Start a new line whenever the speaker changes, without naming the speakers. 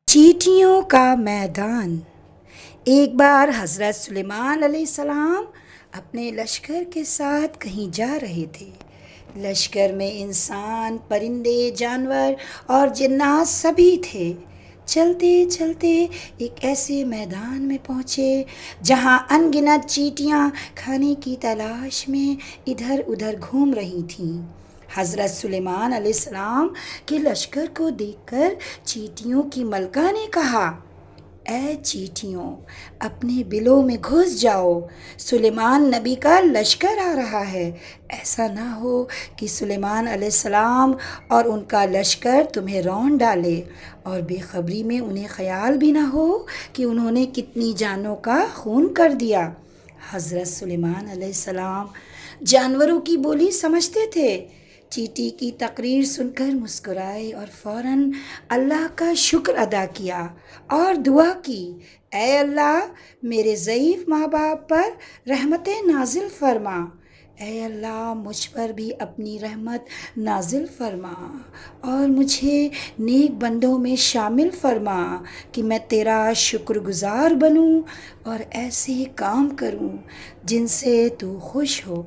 چیٹیوں کا میدان۔ ایک بار حضرت سلیمان علیہ السلام اپنے لشکر کے ساتھ کہیں جا رہے تھے۔ لشکر میں انسان، پرندے، جانور اور جنات سبھی تھے۔ چلتے چلتے ایک ایسے میدان میں پہنچے جہاں ان گنت چیٹیاں کھانے کی تلاش میں ادھر ادھر گھوم رہی تھیں۔ حضرت سلیمان علیہ السلام کے لشکر کو دیکھ کر چیٹیوں کی ملکہ نے کہا، اے چیٹیوں، اپنے بلوں میں گھس جاؤ، سلیمان نبی کا لشکر آ رہا ہے۔ ایسا نہ ہو کہ سلیمان علیہ السلام اور ان کا لشکر تمہیں رون ڈالے اور بے خبری میں انہیں خیال بھی نہ ہو کہ انہوں نے کتنی جانوں کا خون کر دیا۔ حضرت سلیمان علیہ السلام جانوروں کی بولی سمجھتے تھے۔ چیٹی کی تقریر سن کر مسکرائے اور فوراً اللہ کا شکر ادا کیا اور دعا کی، اے اللہ، میرے ضعیف ماں باپ پر رحمتیں نازل فرما۔ اے اللہ، مجھ پر بھی اپنی رحمت نازل فرما اور مجھے نیک بندوں میں شامل فرما کہ میں تیرا شکر گزار بنوں اور ایسے کام کروں جن سے تو خوش ہو۔